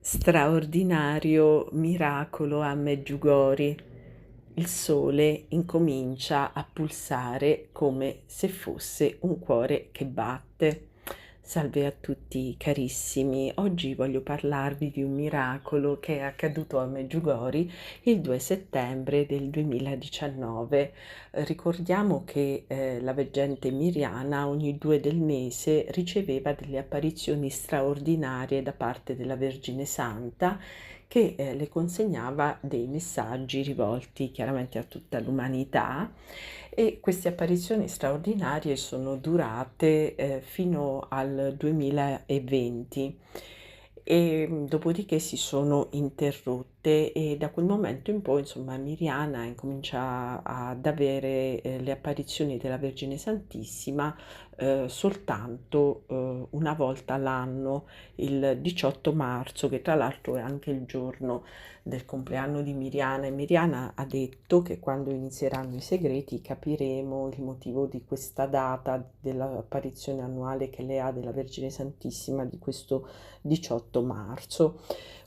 Straordinario miracolo a Meggiugori. Il sole incomincia a pulsare come se fosse un cuore che batte. Salve a tutti carissimi, oggi voglio parlarvi di un miracolo che è accaduto a Meggiugori il 2 settembre del 2019. Ricordiamo che la veggente Miriana ogni 2 del mese riceveva delle apparizioni straordinarie da parte della Vergine Santa che le consegnava dei messaggi rivolti chiaramente a tutta l'umanità, e queste apparizioni straordinarie sono durate fino al 2020 e dopodiché si sono interrotte, e da quel momento in poi insomma Miriana incomincia ad avere le apparizioni della Vergine Santissima soltanto una volta l'anno, il 18 marzo, che tra l'altro è anche il giorno del compleanno di Miriana, e Miriana ha detto che quando inizieranno i segreti capiremo il motivo di questa data dell'apparizione annuale che lei ha della Vergine Santissima di questo 18 marzo.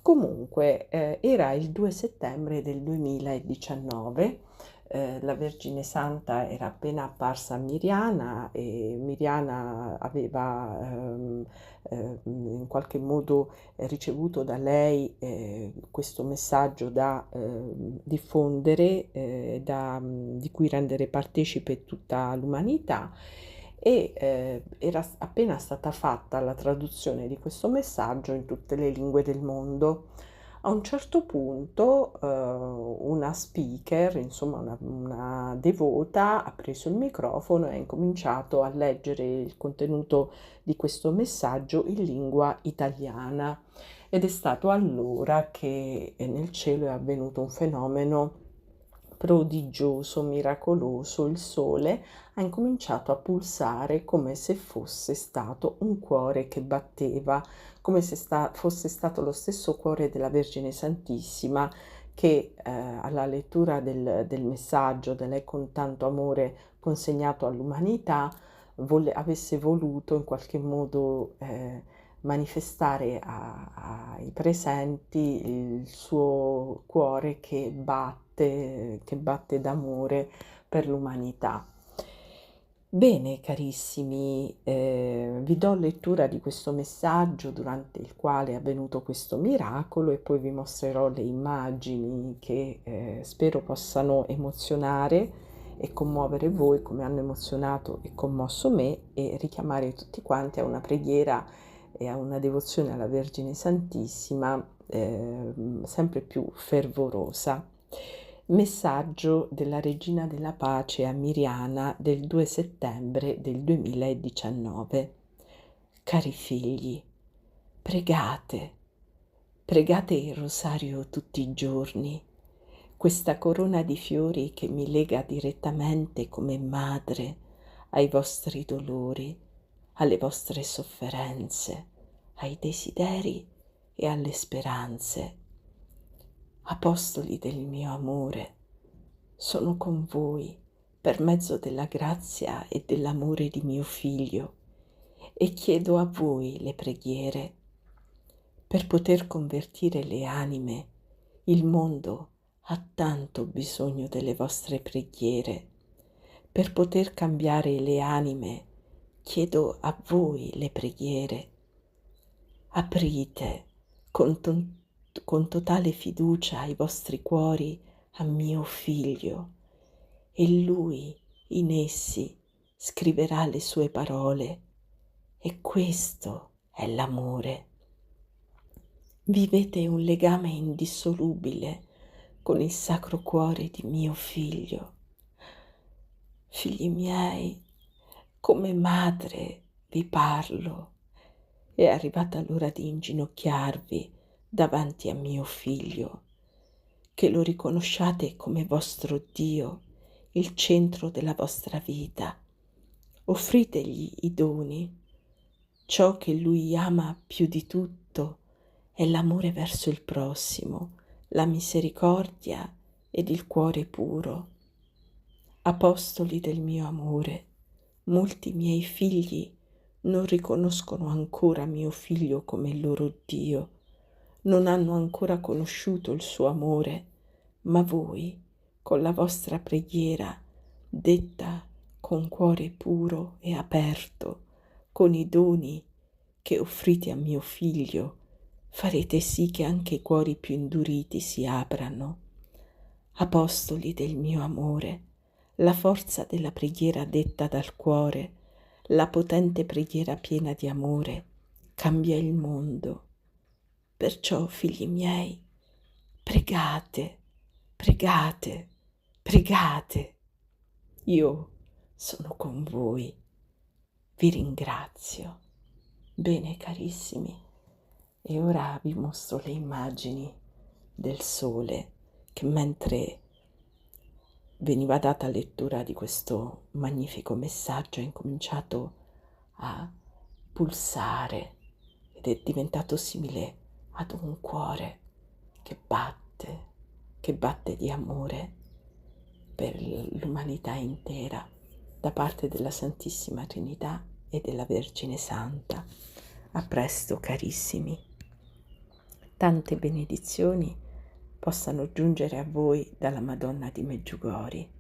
Comunque era il 2 settembre del 2019. La Vergine Santa era appena apparsa a Miriana, e Miriana aveva in qualche modo ricevuto da lei questo messaggio da diffondere, di cui rendere partecipe tutta l'umanità, e era appena stata fatta la traduzione di questo messaggio in tutte le lingue del mondo. A un certo punto una speaker, insomma una devota, ha preso il microfono e ha incominciato a leggere il contenuto di questo messaggio in lingua italiana, ed è stato allora che nel cielo è avvenuto un fenomeno prodigioso, miracoloso. Il sole ha incominciato a pulsare come se fosse stato un cuore che batteva, come se fosse stato lo stesso cuore della Vergine Santissima che alla lettura del messaggio da lei con tanto amore consegnato all'umanità avesse voluto in qualche modo manifestare ai presenti il suo cuore che batte d'amore per l'umanità. Bene, carissimi, vi do lettura di questo messaggio durante il quale è avvenuto questo miracolo, e poi vi mostrerò le immagini che spero possano emozionare e commuovere voi come hanno emozionato e commosso me, e richiamare tutti quanti a una preghiera e a una devozione alla Vergine Santissima sempre più fervorosa. Messaggio della Regina della Pace a Miriana del 2 settembre del 2019. Cari figli, pregate, pregate il rosario tutti i giorni. Questa corona di fiori che mi lega direttamente come madre ai vostri dolori, alle vostre sofferenze, ai desideri e alle speranze. Apostoli del mio amore, sono con voi per mezzo della grazia e dell'amore di mio Figlio, e chiedo a voi le preghiere per poter convertire le anime. Il mondo ha tanto bisogno delle vostre preghiere. Per poter cambiare le anime, chiedo a voi le preghiere. Aprite con totale fiducia i vostri cuori a mio Figlio, e Lui in essi scriverà le sue parole, e questo è l'amore. Vivete un legame indissolubile con il Sacro Cuore di mio Figlio. Figli miei, come madre vi parlo. È arrivata l'ora di inginocchiarvi davanti a mio Figlio, che lo riconosciate come vostro Dio, il centro della vostra vita. Offritegli i doni. Ciò che Lui ama più di tutto è l'amore verso il prossimo, la misericordia ed il cuore puro. Apostoli del mio amore, molti miei figli non riconoscono ancora mio Figlio come il loro Dio, non hanno ancora conosciuto il suo amore, ma voi, con la vostra preghiera, detta con cuore puro e aperto, con i doni che offrite a mio figlio, farete sì che anche i cuori più induriti si aprano. Apostoli del mio amore, la forza della preghiera detta dal cuore, la potente preghiera piena di amore, cambia il mondo. Perciò, figli miei, pregate, pregate, pregate. Io sono con voi. Vi ringrazio. Bene, carissimi, e ora vi mostro le immagini del sole che, mentre veniva data lettura di questo magnifico messaggio, ha incominciato a pulsare ed è diventato simile ad un cuore che batte di amore per l'umanità intera, da parte della Santissima Trinità e della Vergine Santa. A presto, carissimi. Tante benedizioni possano giungere a voi dalla Madonna di Meggiugori.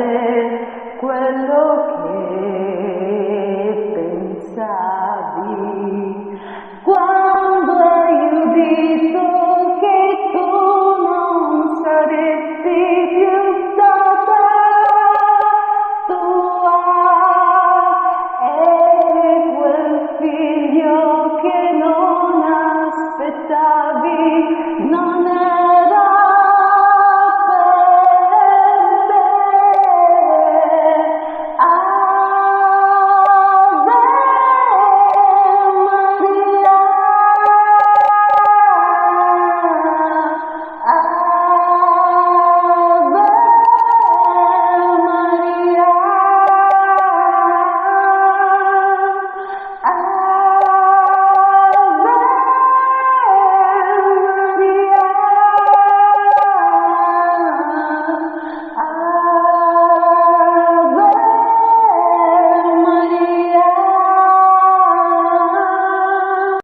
fare quello